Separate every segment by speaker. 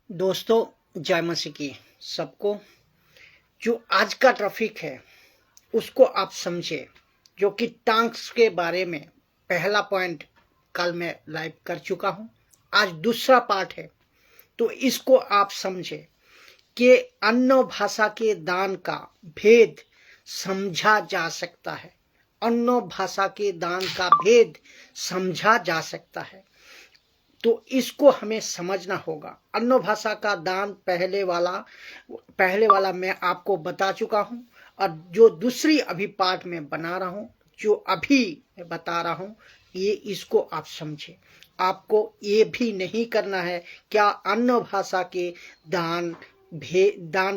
Speaker 1: दोस्तों, जय मसीह की सबको। जो आज का ट्रैफिक है उसको आप समझे, जो कि टैंक्स के बारे में पहला पॉइंट कल मैं लाइव कर चुका हूं। आज दूसरा पार्ट है, तो इसको आप समझे कि अन्य भाषा के दान का भेद समझा जा सकता है। अन्य भाषा के दान का भेद समझा जा सकता है, तो इसको हमें समझना होगा। अन्य भाषा का दान पहले वाला मैं आपको बता चुका हूं, और जो दूसरी अभी पार्ट में बना रहा हूं, जो अभी मैं बता रहा हूं, ये इसको आप समझे। आपको ये भी नहीं करना है क्या अन्य भाषा के दान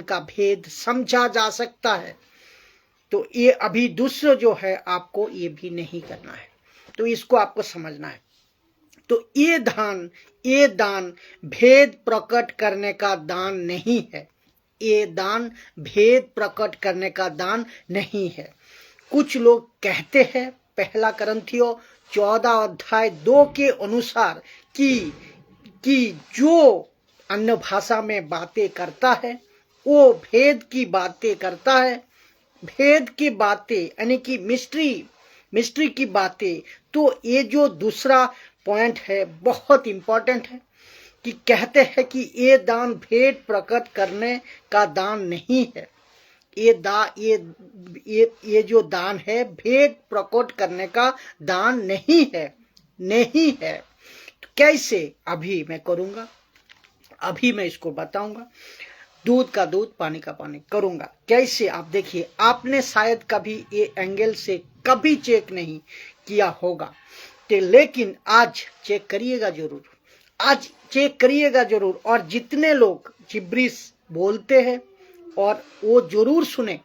Speaker 1: का भेद समझा जा सकता है, तो ये अभी दूसरा जो है आपको ये भी नहीं करना है, तो इसको आपको समझना है। तो ये दान भेद प्रकट करने का दान नहीं है। ये दान भेद प्रकट करने का दान नहीं है। कुछ लोग कहते हैं पहला करंथियों 14 अध्याय 2 के अनुसार कि जो अन्य भाषा में बातें करता है वो भेद की बातें करता है। भेद की बातें यानी कि मिस्ट्री की बातें। तो ये जो दूसरा पॉइंट है बहुत इंपॉर्टेंट है, कि कहते हैं कि ये दान भेद प्रकट करने का दान नहीं है। ये जो दान है भेद प्रकट करने का दान नहीं है। तो कैसे? अभी मैं करूंगा, अभी मैं इसको बताऊंगा। दूध का दूध, पानी का पानी करूंगा। कैसे? आप देखिए, आपने शायद कभी ये एंगल से कभी चेक नहीं किया होगा, लेकिन आज चेक करिएगा जरूर। आज चेक करिएगा जरूर। और जितने लोग जिब्रिश बोलते हैं और वो जरूर सुने,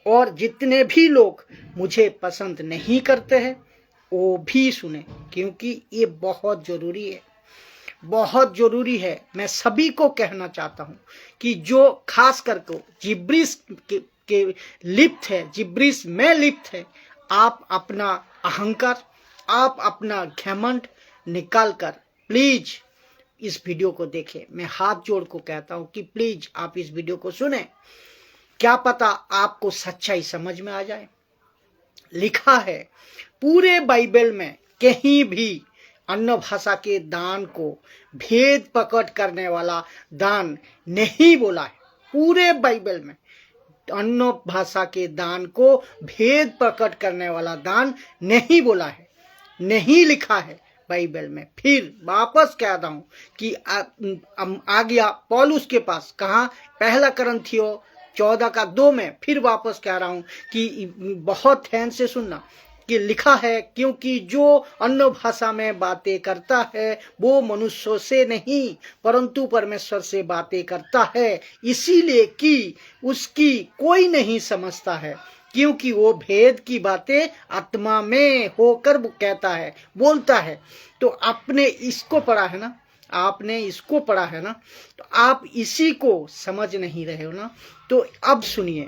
Speaker 1: और जितने भी लोग मुझे पसंद नहीं करते हैं वो भी सुने, क्योंकि ये बहुत जरूरी है, बहुत जरूरी है। मैं सभी को कहना चाहता हूं कि जो खास करके जिब्रिश के लिप्त है, जिब्रिश में लिप्त है, आप अपना अहंकार, आप अपना घमंड निकाल कर प्लीज इस वीडियो को देखें। मैं हाथ जोड़ को कहता हूं कि प्लीज आप इस वीडियो को सुने। क्या पता आपको सच्चाई समझ में आ जाए। लिखा है पूरे बाइबल में कहीं भी अन्य भाषा के दान को भेद प्रकट करने वाला दान नहीं बोला है। पूरे बाइबल में अन्य भाषा के दान को भेद प्रकट करने वाला दान नहीं बोला है, नहीं लिखा है बाइबल में। फिर वापस कह रहा हूं कि आ गया पौलुस के पास, कहा पहला करंथियों 14 का 2 में। फिर वापस कह रहा हूं कि बहुत ध्यान से सुनना, कि लिखा है क्योंकि जो अन्य भाषा में बातें करता है वो मनुष्यों से नहीं परंतु परमेश्वर से बातें करता है, इसीलिए कि उसकी कोई नहीं समझता है, क्योंकि वो भेद की बातें आत्मा में होकर कहता है, बोलता है। तो आपने इसको पढ़ा है ना, आपने इसको पढ़ा है ना, तो आप इसी को समझ नहीं रहे हो ना। तो अब सुनिए,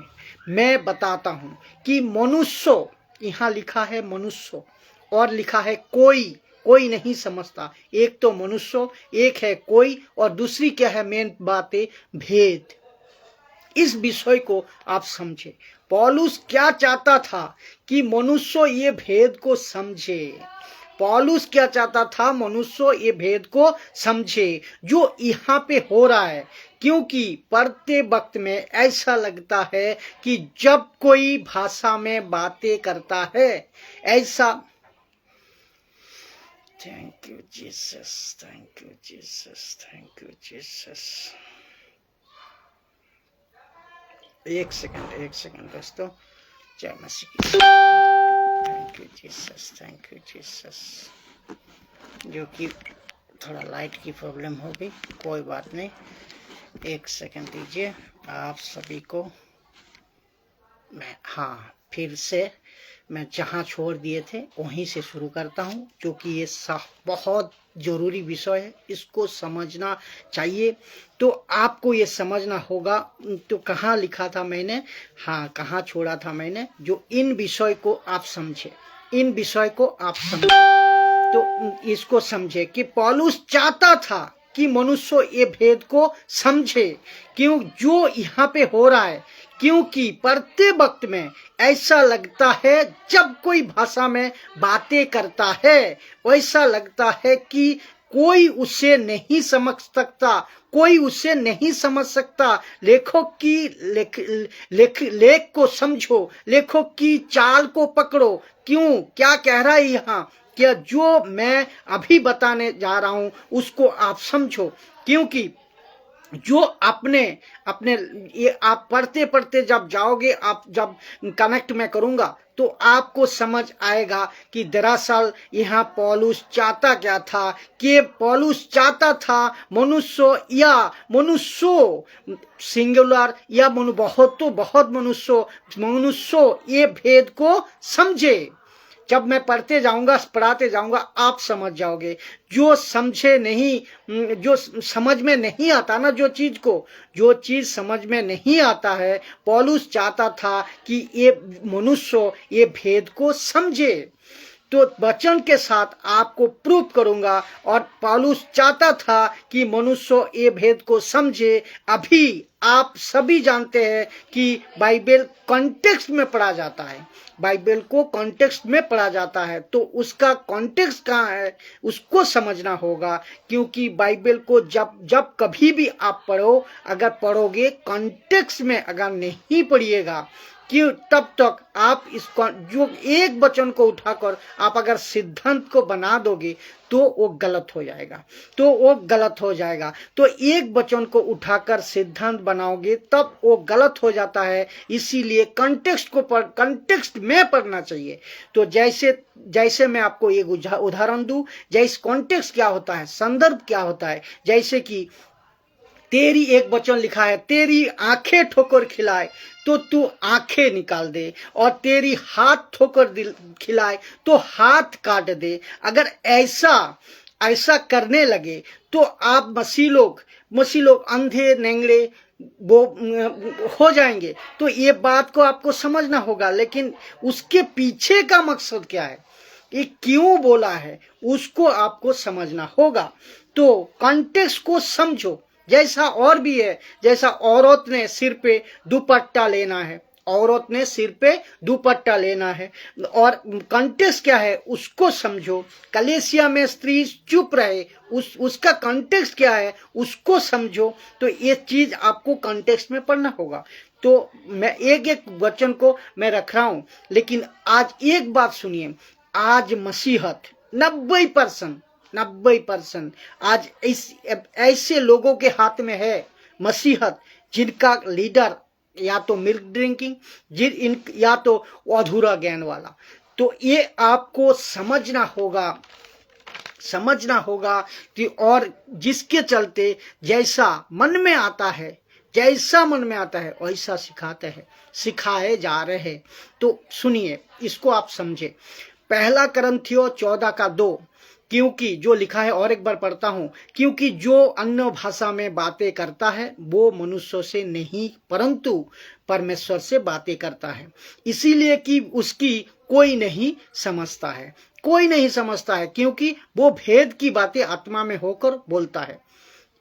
Speaker 1: मैं बताता हूं कि मनुष्य, यहां लिखा है मनुष्य और लिखा है कोई नहीं समझता। एक तो मनुष्य, एक है कोई, और दूसरी क्या है मेन बात है भेद। इस विषय को आप समझे। पौलुस क्या चाहता था कि मनुष्य ये भेद को समझे। पौलुस क्या चाहता था? मनुष्य ये भेद को समझे जो यहाँ पे हो रहा है। क्योंकि पढ़ते वक्त में ऐसा लगता है कि जब कोई भाषा में बातें करता है ऐसा। Thank you Jesus, thank you Jesus, thank you Jesus. एक सेकंड दोस्तों, जय मसीह। Thank you Jesus, thank you Jesus. जो कि थोड़ा लाइट की प्रॉब्लम होगी, कोई बात नहीं, एक सेकंड दीजिए आप सभी को। मैं फिर से मैं जहाँ छोड़ दिए थे वहीं से शुरू करता हूँ, क्योंकि ये बहुत जरूरी विषय है, इसको समझना चाहिए। तो आपको ये समझना होगा। तो कहाँ लिखा था मैंने, कहाँ छोड़ा था मैंने, जो इन विषय को आप समझे, इन विषय को आप समझे। तो इसको समझे कि पौलुस चाहता था कि मनुष्य ये भेद को समझे। क्यों जो यहाँ पे हो रहा है, क्योंकि पढ़ते वक्त में ऐसा लगता है, जब कोई भाषा में बातें करता है वैसा लगता है कि कोई उसे नहीं समझ सकता, कोई उसे नहीं समझ सकता। लेखक की लेख को समझो, लेखक की चाल को पकड़ो। क्यों, क्या कह रहा है यहाँ, क्या जो मैं अभी बताने जा रहा हूं उसको आप समझो। क्योंकि जो अपने अपने ये आप पढ़ते पढ़ते जब जाओगे, आप जब कनेक्ट में करूंगा तो आपको समझ आएगा कि दरअसल यहाँ पौलुस चाहता क्या था। कि पौलुस चाहता था मनुष्य सिंगुलर या बहुत मनुष्य ये भेद को समझे। जब मैं पढ़ते जाऊंगा, पढ़ाते जाऊंगा, आप समझ जाओगे। जो समझे नहीं, जो समझ में नहीं आता ना, जो चीज समझ में नहीं आता है, पौलुस चाहता था कि ये मनुष्य ये भेद को समझे। तो वचन के साथ आपको प्रूफ करूंगा। और पौलुस चाहता था कि मनुष्य ये भेद को समझे। अभी आप सभी जानते हैं कि बाइबल कॉन्टेक्स्ट में पढ़ा जाता है, बाइबल को कॉन्टेक्स्ट में पढ़ा जाता है। तो उसका कॉन्टेक्स्ट कहाँ है उसको समझना होगा। क्योंकि बाइबल को जब कभी भी आप पढ़ो, अगर पढ़ोगे कॉन्टेक्स्ट में अगर नहीं पढ़िएगा, कि तब तक आप इसको जो एक वचन को उठाकर आप अगर सिद्धांत को बना दोगे तो वो गलत हो जाएगा, तो एक वचन को उठाकर सिद्धांत बनाओगे तब वो गलत हो जाता है। इसीलिए कॉन्टेक्स्ट में पढ़ना चाहिए। तो जैसे मैं आपको एक उदाहरण दूं, जैसे कॉन्टेक्स्ट क्या होता है, संदर्भ क्या होता है। जैसे कि तेरी एक वचन लिखा है, तेरी आंखें ठोकर खिलाए तो तू आंखें निकाल दे, और तेरी हाथ ठोकर खिलाए तो हाथ काट दे। अगर ऐसा करने लगे तो आप मसीह लोग अंधे नेंगड़े वो हो जाएंगे। तो ये बात को आपको समझना होगा। लेकिन उसके पीछे का मकसद क्या है, ये क्यों बोला है, उसको आपको समझना होगा। तो कॉन्टेक्स्ट को समझो। जैसा और भी है, जैसा औरत ने सिर पे दुपट्टा लेना है, और कॉन्टेक्स्ट क्या है उसको समझो। कलीसिया में स्त्री चुप रहे, उसका कॉन्टेक्स्ट क्या है उसको समझो। तो ये चीज आपको कॉन्टेक्स्ट में पढ़ना होगा। तो मैं एक वचन को मैं रख रहा हूं, लेकिन आज एक बात सुनिए, आज मसीहत 90% आज ऐसे लोगों के हाथ में है मसीहत, जिनका लीडर या तो मिल्क ड्रिंकिंग या तो अधूरा ज्ञान वाला। तो ये आपको समझना कि और जिसके चलते जैसा मन में आता है वैसा सिखाए जा रहे हैं। तो सुनिए, इसको आप समझे। 1 कुरिन्थियों 14:2, क्योंकि जो लिखा है, और एक बार पढ़ता हूं, क्योंकि जो अन्य भाषा में बातें करता है वो मनुष्यों से नहीं परंतु परमेश्वर से बातें करता है, इसीलिए कि उसकी कोई नहीं समझता है, क्योंकि वो भेद की बातें आत्मा में होकर बोलता है।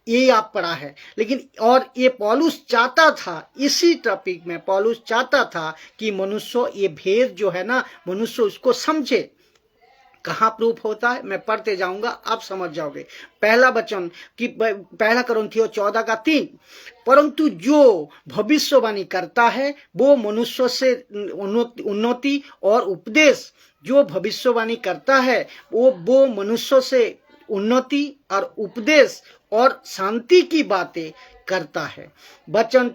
Speaker 1: ये आप पढ़ा है। लेकिन और ये पौलुस चाहता था, इसी टॉपिक में पौलुस चाहता था कि मनुष्य ये भेद जो है ना, मनुष्य उसको समझे। कहाँ प्रूफ होता है, मैं पढ़ते जाऊंगा, आप समझ जाओगे। पहला वचन कि 1 कुरिन्थियों 14:3, परंतु जो भविष्यवाणी करता है वो मनुष्य से उन्नति और उपदेश, जो भविष्यवाणी करता है वो मनुष्य से उन्नति और उपदेश और शांति की बातें करता है। वचन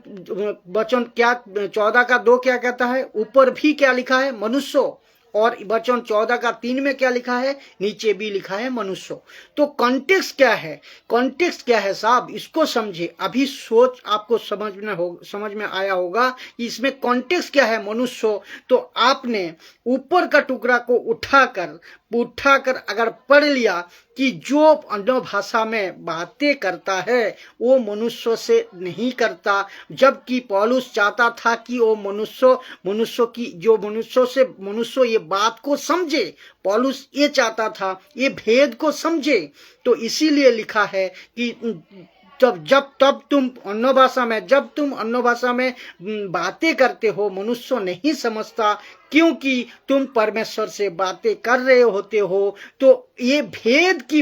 Speaker 1: क्या 14:2 क्या कहता है, ऊपर भी क्या लिखा है, मनुष्य। और वचन 14:3 में क्या लिखा है, नीचे भी लिखा है मनुष्य। तो कॉन्टेक्स्ट क्या है साहब, इसको समझे। अभी सोच आपको समझ में आया होगा कि इसमें कॉन्टेक्स्ट क्या है, मनुष्य। तो आपने ऊपर का टुकड़ा को उठाकर उठाकर अगर पढ़ लिया कि जो अन्य भाषा में बातें करता है वो मनुष्य से नहीं करता, जबकि पौलुस चाहता था कि वो मनुष्य की जो मनुष्य ये बात को समझे। पौलुस ये चाहता था ये भेद को समझे, तो इसीलिए लिखा है कि जब तुम अन्य भाषा में बातें करते हो मनुष्य नहीं समझता, क्योंकि तुम परमेश्वर से बातें कर रहे होते हो। तो ये भेद की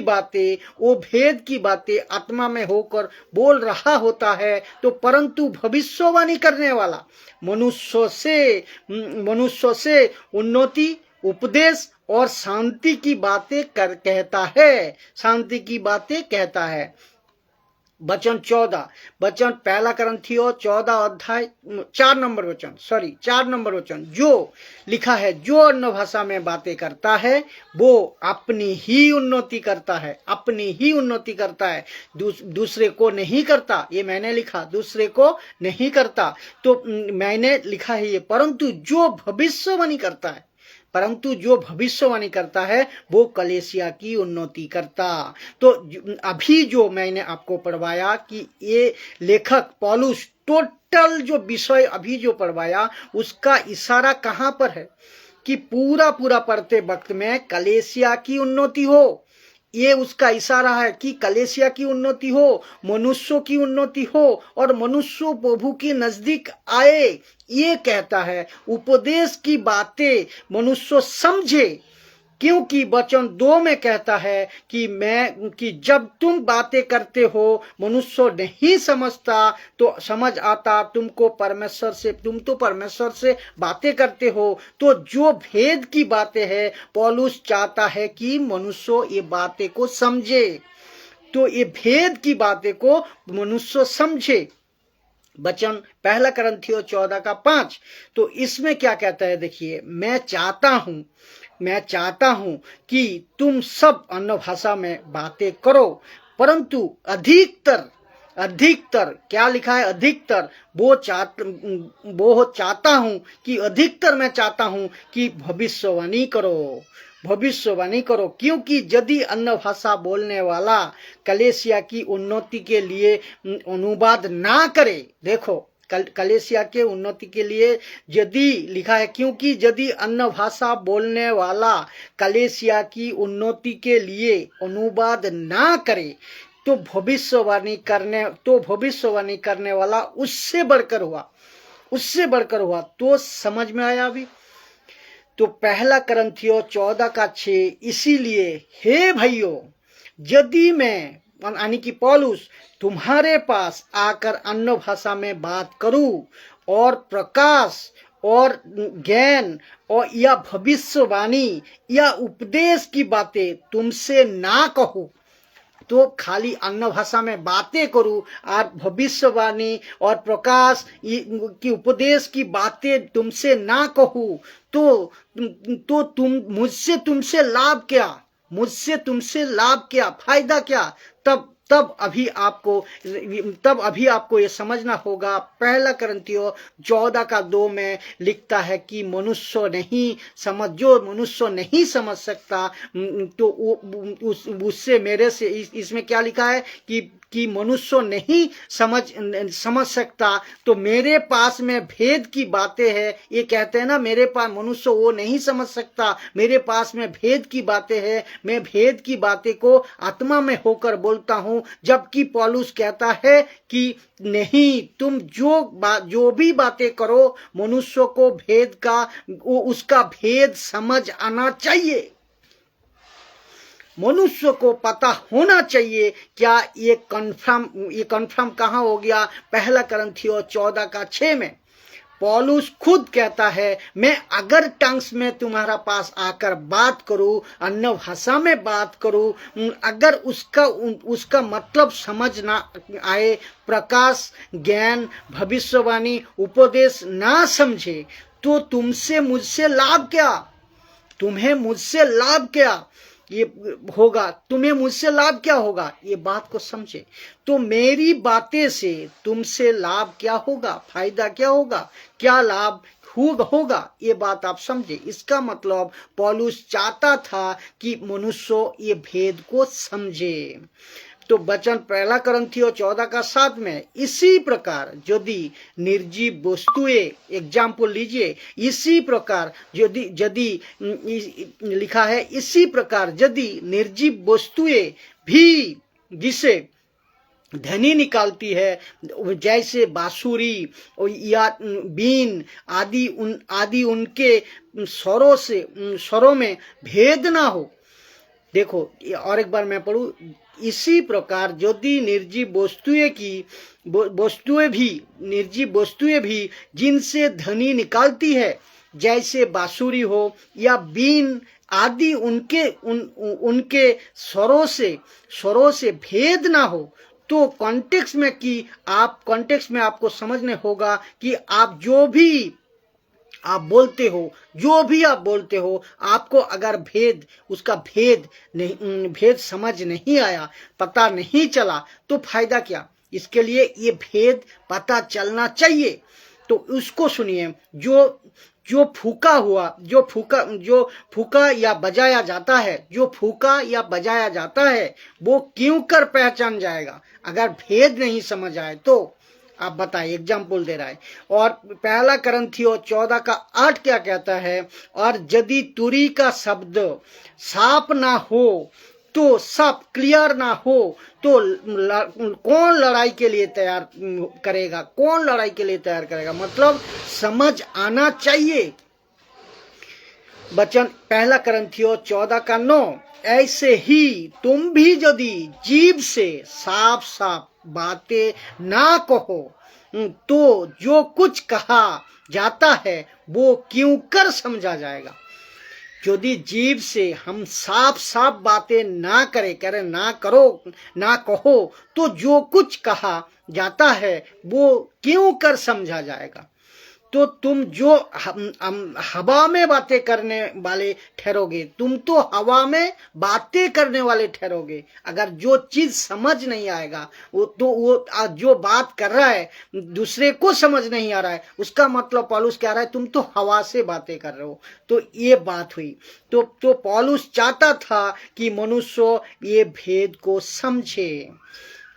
Speaker 1: बातें आत्मा में होकर बोल रहा होता है, तो परंतु भविष्यवाणी करने वाला मनुष्य से उन्नति, उपदेश और शांति की बातें कहता है। वचन 14, पहला करंथियों 14 अध्याय 4 नंबर वचन जो लिखा है, जो अन्य भाषा में बातें करता है वो अपनी ही उन्नति करता है, दूसरे को नहीं करता। ये मैंने लिखा, दूसरे को नहीं करता, तो मैंने लिखा है ये, परंतु जो भविष्यवाणी करता है वो कलीसिया की उन्नति करता। तो अभी जो मैंने आपको पढ़वाया कि ये लेखक पौलुस टोटल जो विषय अभी जो पढ़वाया उसका इशारा कहाँ पर है कि पूरा पढ़ते वक्त में कलीसिया की उन्नति हो। ये उसका इशारा है कि कलीसिया की उन्नति हो, मनुष्यों की उन्नति हो और मनुष्य प्रभु के नजदीक आए, ये कहता है। उपदेश की बातें मनुष्य समझे, क्योंकि वचन 2 में कहता है कि जब तुम बातें करते हो मनुष्य नहीं समझता, तो समझ आता तुम तो परमेश्वर से बातें करते हो। तो जो भेद की बातें है पौलुस चाहता है कि मनुष्य ये बातें को समझे, तो ये भेद की बातें को मनुष्य समझे। वचन पहला करंथियों 14 का 5, तो इसमें क्या कहता है देखिए, मैं चाहता हूं कि तुम सब अन्य भाषा में बातें करो, परंतु अधिकतर क्या लिखा है, अधिकतर वो चाहता हूं कि अधिकतर मैं चाहता हूं कि भविष्यवाणी करो, क्योंकि यदि अन्य भाषा बोलने वाला कलीसिया की उन्नति के लिए अनुवाद ना करे, देखो कलीसिया के उन्नति के लिए यदि लिखा है, क्योंकि यदि अन्य भाषा बोलने वाला कलीसिया की उन्नति के लिए अनुवाद ना करे तो भविष्यवाणी करने वाला उससे बढ़कर हुआ। तो समझ में आया अभी? तो पहला करंथियों 14 का 6, इसीलिए हे भाइयों, यदि मैं यानी कि पौलुस तुम्हारे पास आकर अन्य भाषा में बात करूं और प्रकाश और ज्ञान और या भविष्यवाणी या उपदेश की बातें तुमसे ना कहूं, तो खाली अन्य भाषा में बातें करूं और भविष्यवाणी और प्रकाश की उपदेश की बातें तुमसे ना कहूं, तो तुमसे लाभ क्या, फायदा क्या? तब अभी आपको ये समझना होगा। पहला करंथियों 14 का 2 में लिखता है कि जो मनुष्य नहीं समझ सकता, तो उससे मेरे से इसमें क्या लिखा है कि मनुष्य नहीं समझ सकता, तो मेरे पास में भेद की बातें है। ये कहते हैं ना, मेरे पास मनुष्य वो नहीं समझ सकता, मेरे पास में भेद की बातें है, मैं भेद की बातें को आत्मा में होकर बोलता हूं। जबकि पौलुस कहता है कि नहीं, तुम जो भी बातें करो मनुष्य को उसका भेद समझ आना चाहिए, मनुष्य को पता होना चाहिए। क्या ये कंफर्म कहां हो गया? पहला करंथियों 14 का 6 में पौलुस खुद कहता है, मैं अगर टंग्स में तुम्हारा पास आकर बात करूं, अन्य भाषा में बात करूं, अगर उसका मतलब समझ ना आए, प्रकाश, ज्ञान, भविष्यवाणी, उपदेश ना समझे, तो तुम्हें मुझसे लाभ क्या होगा? तुम्हें मुझसे लाभ क्या होगा? ये बात को समझे। तो मेरी बातें से तुमसे लाभ क्या होगा, फायदा क्या होगा, क्या लाभ होगा, ये बात आप समझे। इसका मतलब पौलुस चाहता था कि मनुष्य ये भेद को समझे। तो वचन 1 कुरिन्थियों 14:7 में इसी प्रकार यदि निर्जीव वस्तुएं, एग्जाम्पल लीजिए, इसी प्रकार यदि लिखा है, इसी प्रकार यदि निर्जीव वस्तुएं भी जिसे ध्वनि निकालती है, जैसे बांसुरी या बीन आदि उनके स्वरों में भेद ना हो। देखो और एक बार मैं पढ़ूं, इसी प्रकार यदि निर्जीव वस्तुएं भी जिनसे ध्वनि निकालती है, जैसे बांसुरी हो या बीन आदि उनके स्वरों से भेद ना हो, तो कॉन्टेक्स्ट में आपको समझने होगा कि आप जो भी आप बोलते हो, आपको अगर उसका भेद समझ नहीं आया, पता नहीं चला, तो फायदा क्या। इसके लिए ये भेद पता चलना चाहिए। तो उसको सुनिए, जो फूका या बजाया जाता है, वो क्यों कर पहचान जाएगा अगर भेद नहीं समझ आए तो। आप बताइए, एग्जाम्पल दे रहा है। और 1 कुरिन्थियों 14:8 क्या कहता है, और यदि तुरी का शब्द साफ ना हो, तो साफ क्लियर ना हो, तो कौन लड़ाई के लिए तैयार करेगा। मतलब समझ आना चाहिए। वचन 1 कुरिन्थियों 14:9, ऐसे ही तुम भी यदि जीभ से साफ बातें ना कहो, तो जो कुछ कहा जाता है वो क्यों कर समझा जाएगा। यदि जीभ से हम साफ बातें ना कहो, तो जो कुछ कहा जाता है वो क्यों कर समझा जाएगा। तो तुम जो हवा में बातें करने वाले ठहरोगे, अगर जो चीज समझ नहीं आएगा, वो जो बात कर रहा है दूसरे को समझ नहीं आ रहा है, उसका मतलब पौलुस कह रहा है तुम तो हवा से बातें कर रहे हो। तो ये बात हुई। तो पौलुस चाहता था कि मनुष्य ये भेद को समझे।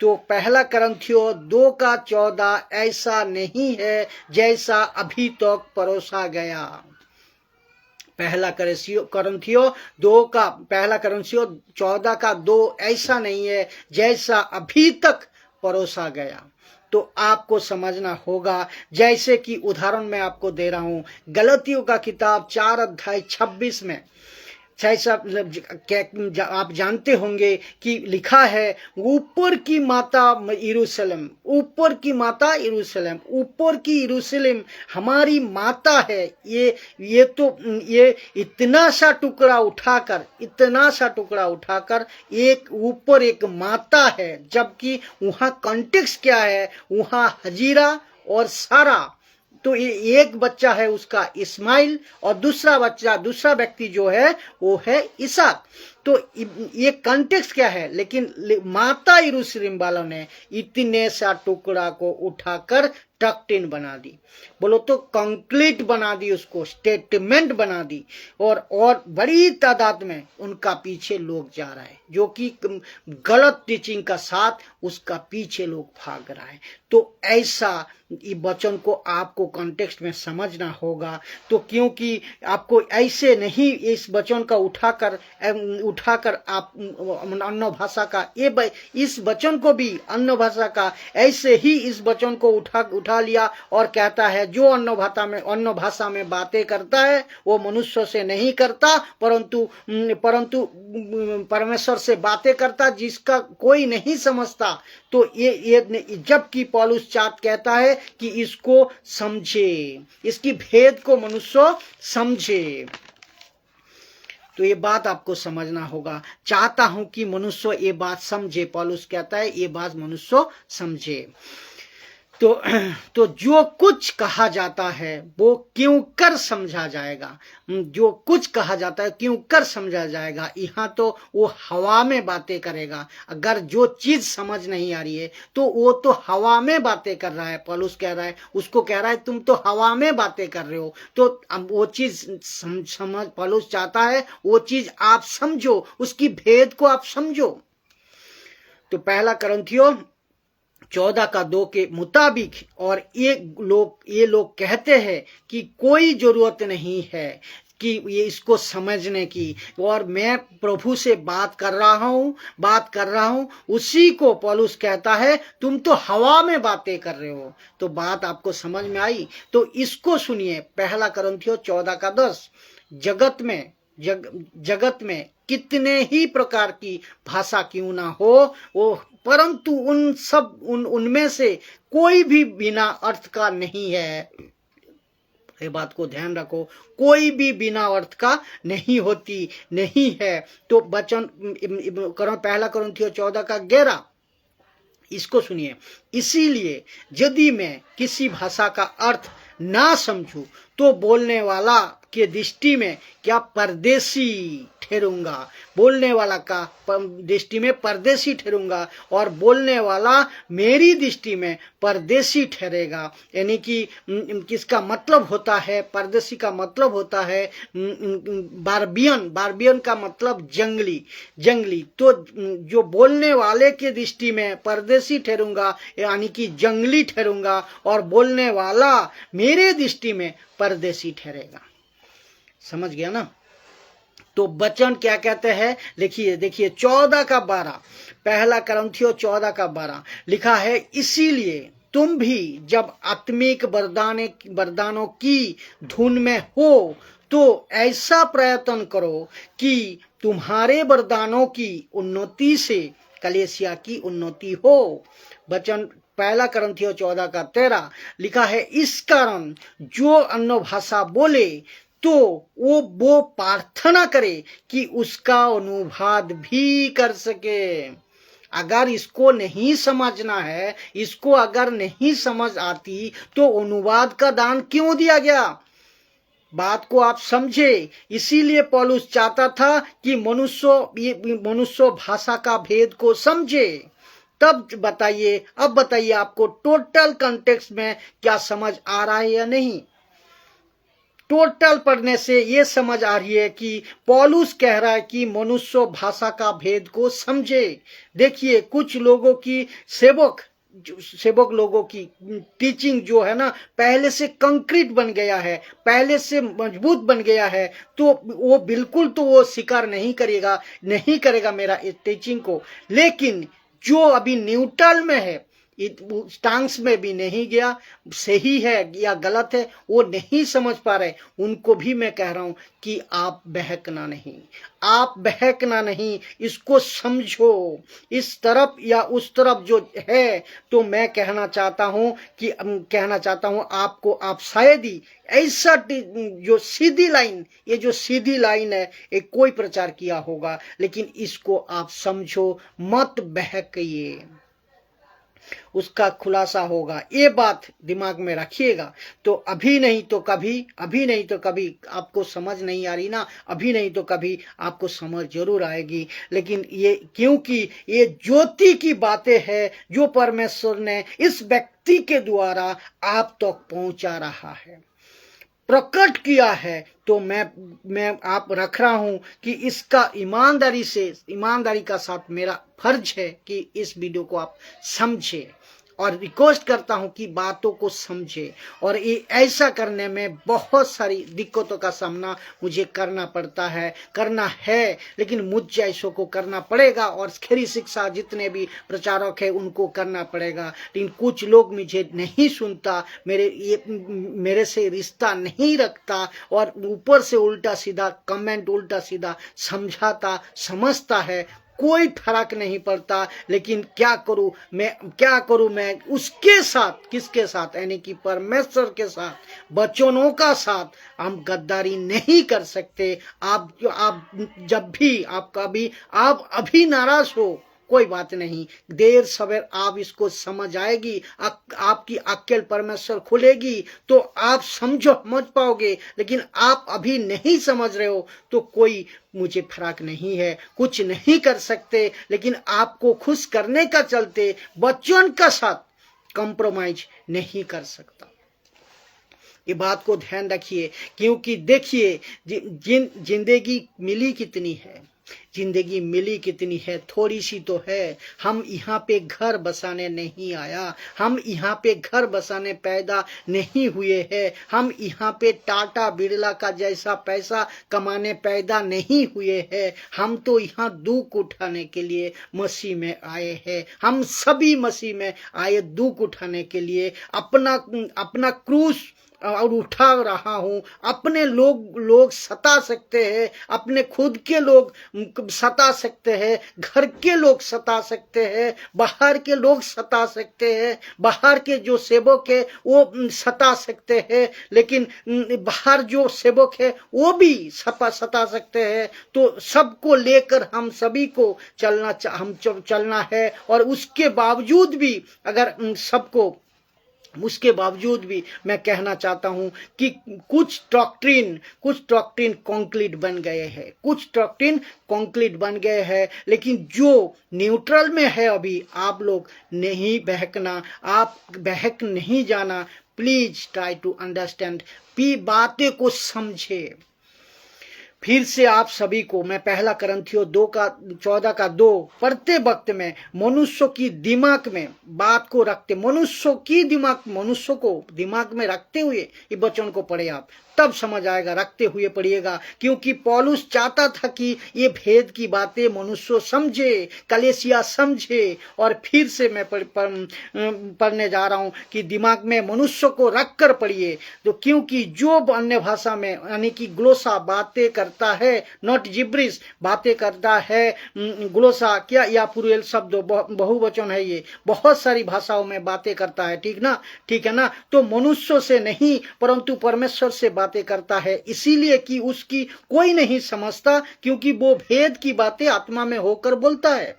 Speaker 1: तो 1 कुरिन्थियों 2:14 ऐसा नहीं है जैसा अभी तक परोसा गया। 1 कुरिन्थियों 14:2 ऐसा नहीं है जैसा अभी तक परोसा गया। तो आपको समझना होगा, जैसे कि उदाहरण मैं आपको दे रहा हूं, गलतियों का किताब 4:26 में जैसा आप जानते होंगे कि लिखा है, ऊपर की माता यरूशलेम हमारी माता है। ये इतना सा टुकड़ा उठाकर एक ऊपर एक माता है, जबकि वहां कॉन्टेक्स्ट क्या है, वहां हजीरा और सारा। तो ये एक बच्चा है उसका इस्माइल, और दूसरा व्यक्ति जो है वो है इसहाक। तो ये कॉन्टेक्स्ट क्या है, लेकिन माता यरूशलेम वालों ने इतने सा टुकड़ा को उठाकर डॉक्ट्रिन बना दी, बोलो तो कंक्रीट बना दी, उसको स्टेटमेंट बना दी, और बड़ी तादाद में उनका पीछे लोग जा रहा है, जो कि गलत टीचिंग का साथ उसका पीछे लोग भाग रहा है। तो ऐसा इस वचन को आपको कॉन्टेक्स्ट में समझना होगा। तो क्योंकि आपको ऐसे नहीं इस वचन का उठाकर आप अन्य भाषा का इस वचन को भी अन्य भाषा का ऐसे ही इस वचन को उठा लिया और कहता है जो अन्य भाषा में बातें करता है वो मनुष्य से नहीं करता, परंतु परमेश्वर से बातें करता, जिसका कोई नहीं समझता। तो ये जबकि पौलुस कहता है कि इसको समझे, इसकी भेद को मनुष्य समझे। तो ये बात आपको समझना होगा। चाहता हूं कि मनुष्य ये बात समझे। पौलुस कहता है ये बात मनुष्य समझे। तो जो कुछ कहा जाता है वो क्यों कर समझा जाएगा, जो कुछ कहा जाता है क्यों कर समझा जाएगा। यहाँ तो वो हवा में बातें करेगा। अगर जो चीज समझ नहीं आ रही है तो वो तो हवा में बातें कर रहा है। पौलुस कह रहा है, उसको कह रहा है तुम तो हवा में बातें कर रहे हो। तो अब वो चीज समझ पौलुस चाहता है वो चीज आप समझो, उसकी भेद को आप समझो। तो पहला कुरिन्थियों 14:2 के मुताबिक, और ये लोग कहते हैं कि कोई जरूरत नहीं है कि ये इसको समझने की, और मैं प्रभु से बात कर रहा हूं, उसी को पौलुस कहता है तुम तो हवा में बातें कर रहे हो। तो बात आपको समझ में आई? तो इसको सुनिए, पहला कुरिन्थियों 14:10। जगत में कितने ही प्रकार की भाषा क्यों ना हो, वो परंतु उनमें से कोई भी बिना अर्थ का नहीं है। ये बात को ध्यान रखो, कोई भी बिना अर्थ का नहीं है। तो वचन पहला कुरिन्थियों 14:11, इसको सुनिए। इसीलिए यदि मैं किसी भाषा का अर्थ ना समझूं तो बोलने वाला के दृष्टि में क्या परदेसी ठहरूंगा, बोलने वाला का दृष्टि में परदेसी ठहरूंगा, और बोलने वाला मेरी दृष्टि में परदेसी ठहरेगा। यानी कि किसका मतलब होता है, परदेसी का मतलब होता है बारबियन का मतलब जंगली। तो जो बोलने वाले के दृष्टि में परदेसी ठहरूंगा यानी कि जंगली ठहरूंगा, और बोलने वाला मेरे दृष्टि में परदेसी ठहरेगा। समझ गया ना? तो वचन क्या कहते हैं, देखिए 14:12, पहला कुरिन्थियों 14:12 लिखा है, इसीलिए तुम भी जब आत्मिक वरदानों की धुन में हो तो ऐसा प्रयत्न करो कि तुम्हारे वरदानों की उन्नति से कलीसिया की उन्नति हो। वचन पहला कुरिन्थियों 14:13 लिखा है, इस कारण जो अन्य भाषा बोले तो वो प्रार्थना करे कि उसका अनुवाद भी कर सके। अगर इसको नहीं समझना है, इसको अगर नहीं समझ आती तो अनुवाद का दान क्यों दिया गया? बात को आप समझे। इसीलिए पौलुस चाहता था कि मनुष्य भाषा का भेद को समझे। तब बताइए, अब बताइए आपको टोटल कॉन्टेक्स्ट में क्या समझ आ रहा है या नहीं। टोटल पढ़ने से ये समझ आ रही है कि पौलुस कह रहा है कि मनुष्य भाषा का भेद को समझे। देखिए कुछ लोगों की सेवक लोगों की टीचिंग जो है ना, पहले से कंक्रीट बन गया है, पहले से मजबूत बन गया है, तो वो बिल्कुल तो वो स्वीकार नहीं करेगा मेरा इस टीचिंग को। लेकिन जो अभी न्यूट्रल में है, टांग्स में भी नहीं गया, सही है या गलत है वो नहीं समझ पा रहे, उनको भी मैं कह रहा हूं कि आप बहकना नहीं, इसको समझो। इस तरफ या उस तरफ जो है, तो मैं कहना चाहता हूं आपको, आप शायद ही ऐसा जो सीधी लाइन है एक कोई प्रचार किया होगा, लेकिन इसको आप समझो, मत बहकिए, उसका खुलासा होगा। ये बात दिमाग में रखिएगा। तो अभी नहीं तो कभी आपको समझ नहीं आ रही ना, अभी नहीं तो कभी आपको समझ जरूर आएगी। लेकिन ये क्योंकि ये ज्योति की बातें हैं जो परमेश्वर ने इस व्यक्ति के द्वारा आप तक पहुंचा रहा है, प्रकट किया है, तो मैं आप रख रहा हूं कि इसका ईमानदारी का साथ मेरा फर्ज है कि इस वीडियो को आप समझे, और रिक्वेस्ट करता हूं कि बातों को समझे। और ये ऐसा करने में बहुत सारी दिक्कतों का सामना मुझे करना है, लेकिन मुझ जैसों को करना पड़ेगा, और खरी शिक्षा जितने भी प्रचारक है उनको करना पड़ेगा। लेकिन कुछ लोग मुझे नहीं सुनता, मेरे से रिश्ता नहीं रखता, और ऊपर से उल्टा सीधा कमेंट, उल्टा सीधा समझता है, कोई फर्क नहीं पड़ता। लेकिन क्या करूं मैं उसके साथ, किसके साथ, यानी कि परमेश्वर के साथ, वचनों का साथ हम गद्दारी नहीं कर सकते। आप अभी नाराज हो, कोई बात नहीं, देर सवेर आप इसको समझ आएगी, आपकी अक्ल परमेश्वर खुलेगी तो आप समझ पाओगे। लेकिन आप अभी नहीं समझ रहे हो तो कोई मुझे फर्क नहीं है, कुछ नहीं कर सकते, लेकिन आपको खुश करने का चलते बच्चों का साथ कॉम्प्रोमाइज नहीं कर सकता। ये बात को ध्यान रखिए, क्योंकि देखिए जिंदगी मिली कितनी है, जिंदगी मिली कितनी है, थोड़ी सी तो है। हम यहाँ पे घर बसाने नहीं आया, हम यहाँ पे घर बसाने पैदा नहीं हुए हैं, हम यहाँ पे टाटा बिरला का जैसा पैसा कमाने पैदा नहीं हुए हैं। हम तो यहाँ दुख उठाने के लिए मसीह में आए हैं, हम सभी मसीह में आए दुख उठाने के लिए। अपना क्रूस और उठा रहा हूं। अपने लोग सता सकते हैं, अपने खुद के लोग सता सकते हैं, घर के लोग सता सकते हैं, बाहर के लोग सता सकते हैं, बाहर के जो सेवक है वो सता सकते हैं, लेकिन बाहर जो सेवक है वो भी सता सकते हैं। तो सबको लेकर हम सभी को चलना है। और उसके बावजूद भी उसके बावजूद भी मैं कहना चाहता हूं कि कुछ डॉक्ट्रिन कॉन्क्रीट बन गए हैं, कुछ डॉक्ट्रिन कॉन्क्रीट बन गए हैं, लेकिन जो न्यूट्रल में है अभी आप लोग नहीं बहकना, आप बहक नहीं जाना। प्लीज ट्राई टू अंडरस्टैंड, बातें को समझे। फिर से आप सभी को मैं 1 कुरिन्थियों 14:2 पढ़ते वक्त में मनुष्य की दिमाग में बात को रखते, मनुष्य को दिमाग में रखते हुए ये वचन को पढ़े आप, तब समझ आएगा। रखते हुए पढ़िएगा, क्योंकि पौलुस चाहता था कि ये भेद की बातें मनुष्य समझे, कलीसिया समझे। और फिर से मैं पढ़ने जा रहा हूं कि दिमाग में मनुष्य को रख कर पढ़िए। तो क्योंकि जो अन्य भाषा में यानी कि ग्लोसा बातें करता है, नॉट जिब्रिश बातें करता है, ग्लोसा क्या या पुरुष शब्द बहुवचन है, ये बहुत सारी भाषाओं में बातें करता है, ठीक है ना। तो मनुष्य से नहीं परंतु परमेश्वर से बातें करता है, इसीलिए कि उसकी कोई नहीं समझता, क्योंकि वो भेद की बातें आत्मा में होकर बोलता है।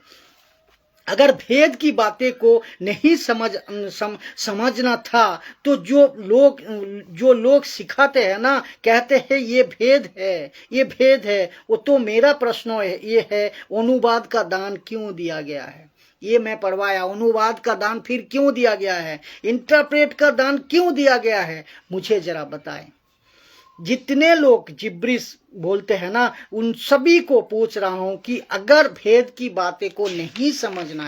Speaker 1: अगर भेद की बातें को नहीं समझना था तो जो लोग सिखाते हैं ना, कहते हैं ये भेद है, वो तो मेरा प्रश्न ये है, अनुवाद का दान क्यों दिया गया है? ये मैं पढ़वाया, अनुवाद का दान फिर क्यों दिया गया है? इंटरप्रेट का दान क्यों दिया गया है? मुझे जरा बताएं। जितने लोग जिब्रिश बोलते हैं ना, उन सभी को पूछ रहा हूं कि अगर भेद की बातें को नहीं समझना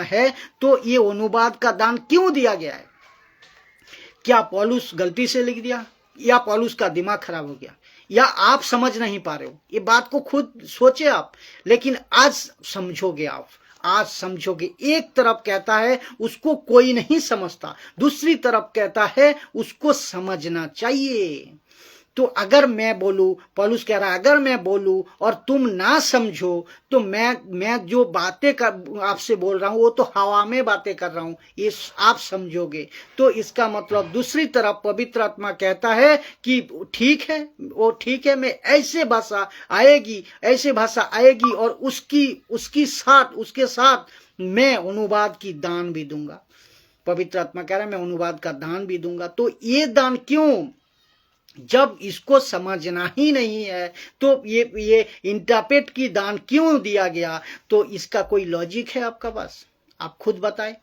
Speaker 1: है तो ये अनुवाद का दान क्यों दिया गया है? क्या पौलुस गलती से लिख दिया, या पौलुस का दिमाग खराब हो गया, या आप समझ नहीं पा रहे हो? ये बात को खुद सोचे आप, लेकिन आज समझोगे आप, आज समझोगे। एक तरफ कहता है उसको कोई नहीं समझता, दूसरी तरफ कहता है उसको समझना चाहिए। तो अगर मैं बोलूं, पौलुस कह रहा है अगर मैं बोलूं और तुम ना समझो तो मैं जो बातें आपसे बोल रहा हूं वो तो हवा में बातें कर रहा हूं, ये आप समझोगे। तो इसका मतलब दूसरी तरफ पवित्र आत्मा कहता है कि ठीक है, मैं ऐसे भाषा आएगी और उसके साथ मैं अनुवाद की दान भी दूंगा। पवित्र आत्मा कह रहा है मैं अनुवाद का दान भी दूंगा। तो ये दान क्यों? जब इसको समझना ही नहीं है तो ये इंटरप्रेट की दान क्यों दिया गया? तो इसका कोई लॉजिक है आपका पास? आप खुद बताएं,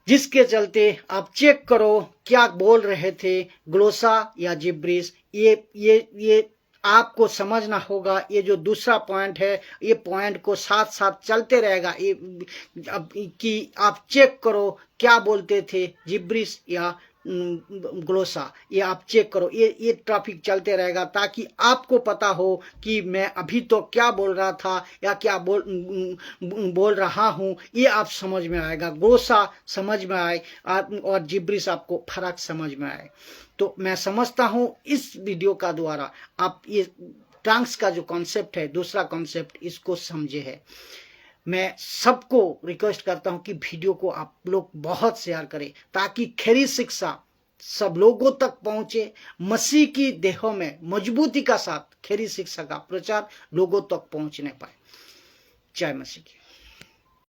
Speaker 1: जिसके चलते आप चेक करो क्या बोल रहे थे, ग्लोसा या जिब्रिश। ये आपको समझना होगा। ये जो दूसरा पॉइंट है, ये पॉइंट को साथ साथ चलते रहेगा। कि आप चेक करो क्या बोलते थे, जिब्रिश या ग्लोसा, ये आप चेक करो। ये टॉपिक चलते रहेगा ताकि आपको पता हो कि मैं अभी तो क्या बोल रहा था या क्या बोल रहा हूं। ये आप समझ में आएगा, ग्लोसा समझ में आए और जिब्रिश आपको फर्क समझ में आए। तो मैं समझता हूं इस वीडियो का द्वारा आप ये ट्रंक्स का जो कॉन्सेप्ट है, दूसरा कॉन्सेप्ट, इसको समझे है। मैं सबको रिक्वेस्ट करता हूं कि वीडियो को आप लोग बहुत शेयर करें ताकि खरी शिक्षा सब लोगों तक पहुंचे। मसीह की देहों में मजबूती का साथ खरी शिक्षा का प्रचार लोगों तक पहुंचने पाए। जय मसीह की।